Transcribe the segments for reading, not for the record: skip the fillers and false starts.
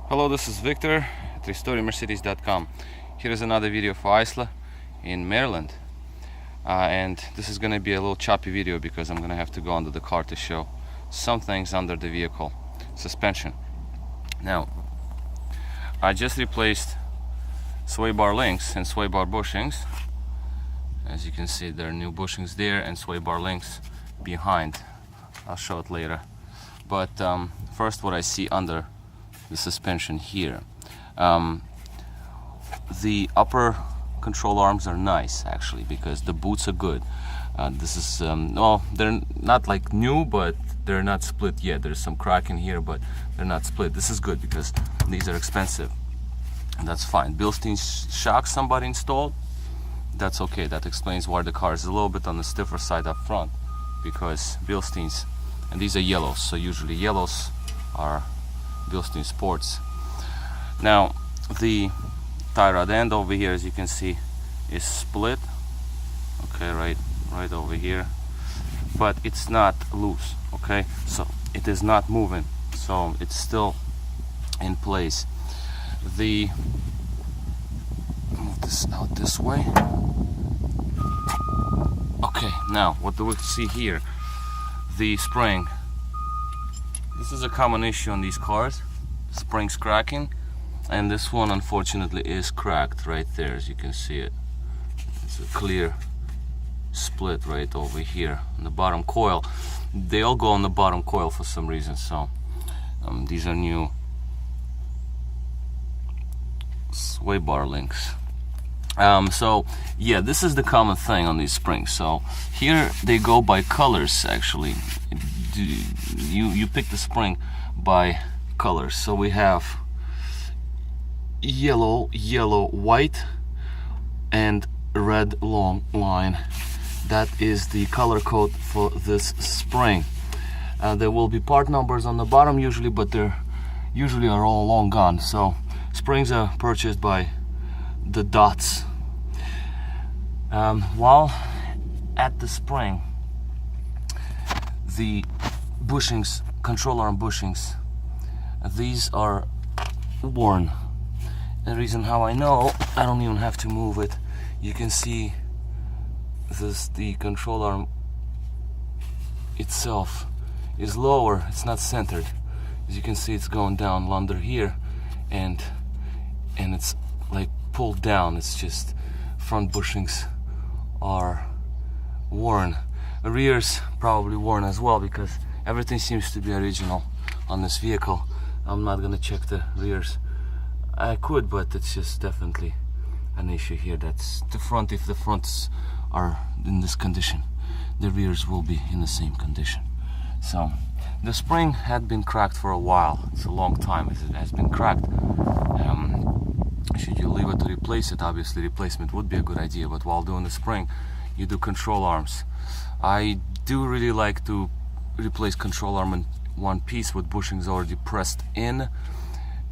Hello, this is Victor at RestoreMercedes.com. Here is another video for Aislad in Maryland, and this is going to be a little choppy video because I'm going to have to go under the car to show some things under the vehicle suspension. Now, I just replaced sway bar links and sway bar bushings. As you can see, there are new bushings there and sway bar links behind. I'll show it later, but first what I see under the suspension here. The upper control arms are nice actually because the boots are good. This is well, they're not like new, but they're not split yet. There's some crack in here, but they're not split. This is good because these are expensive, and that's fine. Bilstein shocks somebody installed, that's okay. That explains why the car is a little bit on the stiffer side up front, because Bilsteins, and these are yellows, so usually yellows are Bilstein Sports. Now the tie rod end over here, as you can see, is split. Okay, right over here, but it's not loose. Okay, so it is not moving, so it's still in place. The move this out this way. Okay, now what do we see here? The spring. This is a common issue on these cars, springs cracking, and this one unfortunately is cracked right there, as you can see it. It's a clear split right over here on the bottom coil. They all go on the bottom coil for some reason, so these are new sway bar links. So yeah, this is the common thing on these springs. So here they go by colors actually. You pick the spring by colors. So we have yellow, white, and red long line. That is the color code for this spring. There will be part numbers on the bottom usually, but they're usually are all long gone. So springs are purchased by the dots. While at the spring, the bushings, control arm bushings, these are worn. The reason how I know, I don't even have to move it. You can see this, the control arm itself is lower, it's not centered. As you can see, it's going down under here, and it's like pulled down. It's just front bushings are worn. The rear's probably worn as well because everything seems to be original on this vehicle. I'm not gonna check the rears. I could, but it's just definitely an issue here. That's the front. If the fronts are in this condition, the rears will be in the same condition. So the spring had been cracked for a while. It's a long time it has been cracked. Should you leave it to replace it, obviously replacement would be a good idea, but while doing the spring, you do control arms. I do really like to replace control arm in one piece with bushings already pressed in,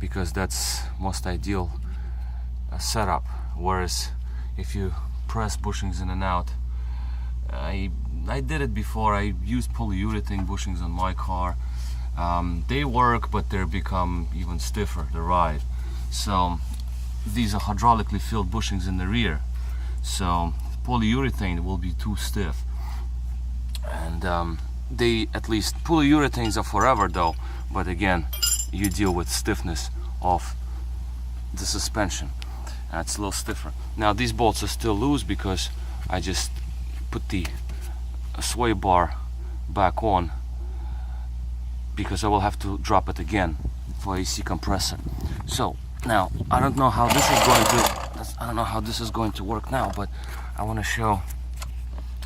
because that's most ideal setup. Whereas if you press bushings in and out, I did it before. I used polyurethane bushings on my car. They work, but they become even stiffer, the ride. So these are hydraulically filled bushings in the rear, so polyurethane will be too stiff. And they, at least polyurethanes are forever though, but again, you deal with stiffness of the suspension. It's a little stiffer. Now these bolts are still loose because I just put the sway bar back on, because I will have to drop it again for AC compressor. So now I don't know how this is going to work now, but I want to show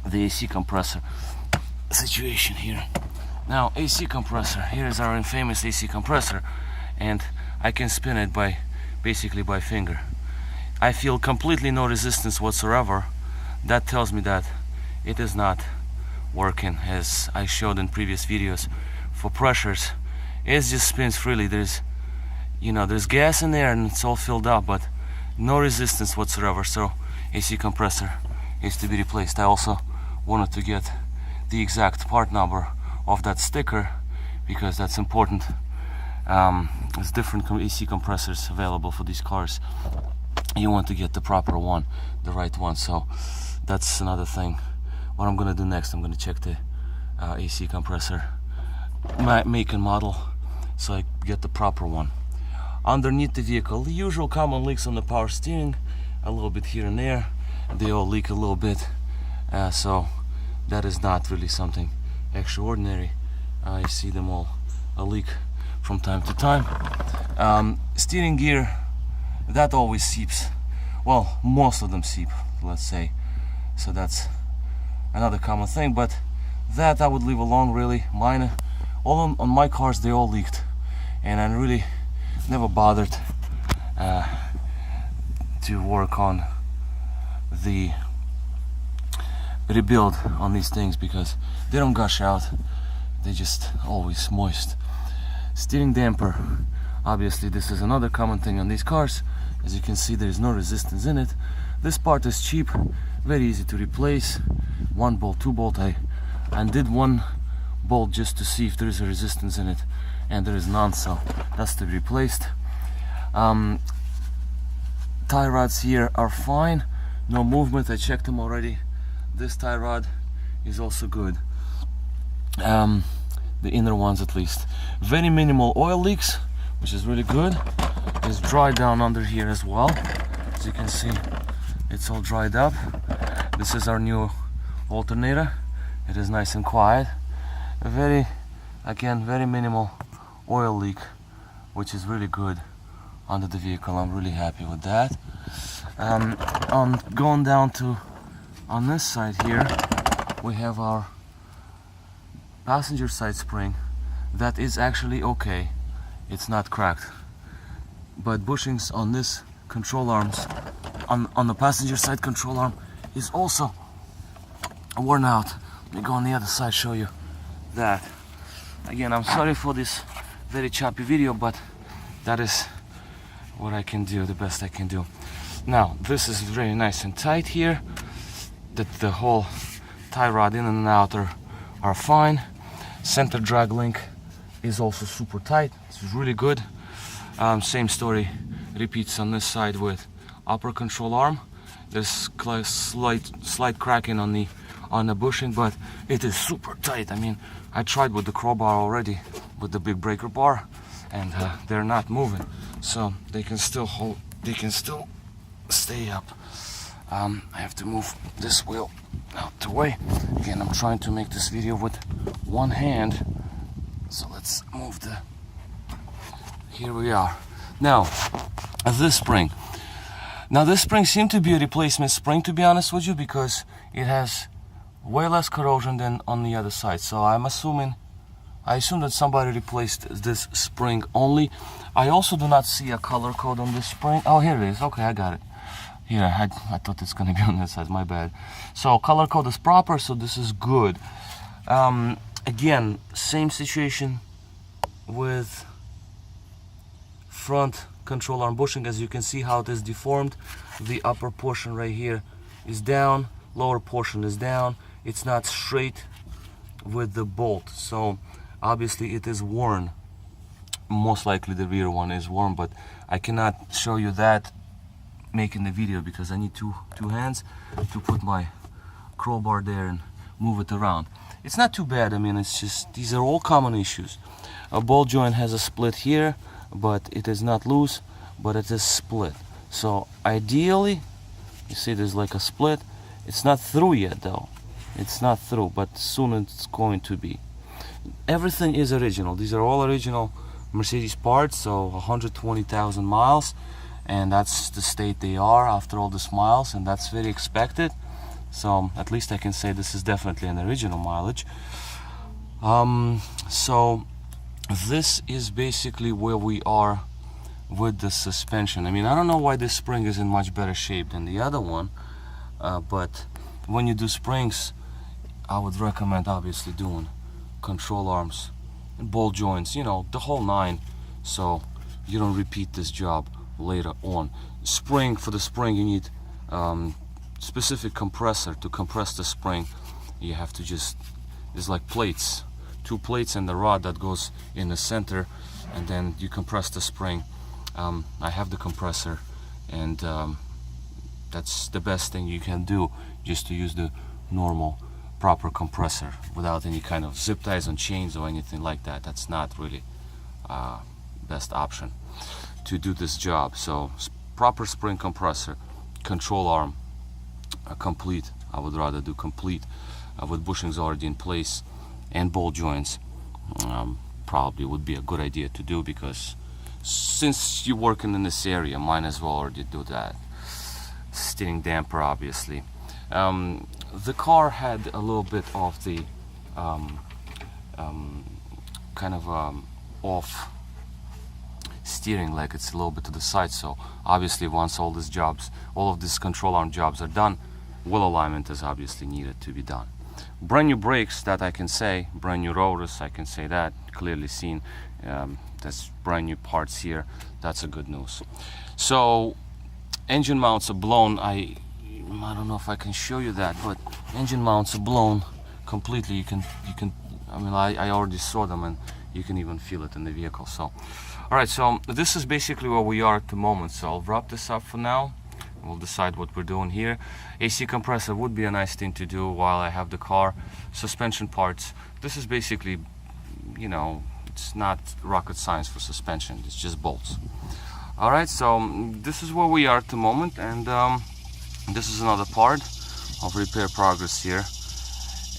the AC compressor situation here. Now AC compressor, here is our infamous AC compressor, and I can spin it by basically by finger. I feel completely no resistance whatsoever. That tells me that it is not working, as I showed in previous videos. For pressures, it just spins freely. There's gas in there and it's all filled up, but no resistance whatsoever. So AC compressor is to be replaced. I also wanted to get the exact part number of that sticker because that's important There's different AC compressors available for these cars. You want to get the proper one, the right one. So that's another thing. What I'm gonna do next, I'm gonna check the AC compressor make and model, so I get the proper one. Underneath the vehicle, the usual common leaks on the power steering, a little bit here and there. They all leak a little bit, so that is not really something extraordinary. I see them all a leak from time to time. Steering gear, that always seeps. Well, most of them seep, let's say. So that's another common thing, but that I would leave alone, really. Mine, all on my cars, they all leaked, and I really never bothered to work on the rebuild on these things because they don't gush out, they just always moist. Steering damper, obviously this is another common thing on these cars. As you can see, there is no resistance in it. This part is cheap, very easy to replace. 1 bolt, 2 bolt. I undid 1 bolt just to see if there is a resistance in it, and there is none, so that's to be replaced. Tie rods here are fine, no movement. I checked them already. This tie rod is also good, the inner ones at least. Very minimal oil leaks, which is really good. It's dry down under here as well. As you can see, it's all dried up. This is our new alternator. It is nice and quiet. Very minimal oil leak, which is really good under the vehicle. I'm really happy with that. On going down to on this side here, we have our passenger side spring. That is actually okay. It's not cracked, but bushings on this control arms, on the passenger side control arm, is also worn out. Let me go on the other side, show you that. Again, I'm sorry for this very choppy video, but that is what I can do, the best I can do. Now, this is very nice and tight here. That the whole tie rod in and out are fine. Center drag link is also super tight. It's really good. Same story repeats on this side with upper control arm. There's slight cracking on the bushing, but it is super tight. I mean, I tried with the crowbar already, with the big breaker bar, and they're not moving, so they can still hold. They can still stay up. I have to move this wheel out the way. Again, I'm trying to make this video with one hand, so let's move the. Here we are. Now, this spring. Now, this spring seemed to be a replacement spring, to be honest with you, because it has way less corrosion than on the other side. So I assume that somebody replaced this spring only. I also do not see a color code on this spring. Oh, here it is. Okay, I got it. Here, I thought it's gonna be on this side. My bad. So color code is proper, so this is good. Again, same situation with front control arm bushing. As you can see how it is deformed. The upper portion right here is down, lower portion is down. It's not straight with the bolt, so obviously it is worn. Most likely the rear one is worn, but I cannot show you that making the video because I need two hands to put my crowbar there and move it around. It's not too bad. I mean, it's just, these are all common issues. A ball joint has a split here, but it is not loose, but it is split. So ideally, you see there's like a split. It's not through yet though. It's not through, but soon it's going to be. Everything is original. These are all original Mercedes parts, so 120,000 miles, and that's the state they are after all these miles, and that's very expected. So at least I can say this is definitely an original mileage. So this is basically where we are with the suspension. I mean, I don't know why this spring is in much better shape than the other one, but when you do springs, I would recommend obviously doing control arms and ball joints, you know, the whole nine, so you don't repeat this job later on. For the spring you need specific compressor to compress the spring. You have to just, there's like plates, 2 plates and the rod that goes in the center, and then you compress the spring. I have the compressor, and that's the best thing you can do, just to use the normal proper compressor without any kind of zip ties on chains or anything like that. That's not really best option to do this job. So proper spring compressor, control arm, complete. I would rather do complete with bushings already in place and ball joints. Probably would be a good idea to do, because since you're working in this area, might as well already do that. Steering damper, obviously. The car had a little bit of the kind of off steering, like it's a little bit to the side. So obviously once all of these control arm jobs are done, wheel alignment is obviously needed to be done. Brand new brakes, that I can say. Brand new rotors, I can say that, clearly seen. That's brand new parts here. That's a good news. So engine mounts are blown. I don't know if I can show you that, but engine mounts are blown completely. You can I mean, I already saw them, and you can even feel it in the vehicle. So all right, so this is basically where we are at the moment. So I'll wrap this up for now. We'll decide what we're doing here. AC compressor would be a nice thing to do while I have the car. Suspension parts, this is basically, you know, it's not rocket science for suspension, it's just bolts. All right, so this is where we are at the moment, and this is another part of repair progress here.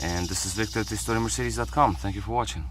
And this is Victor at RestoringMercedes.com. Thank you for watching.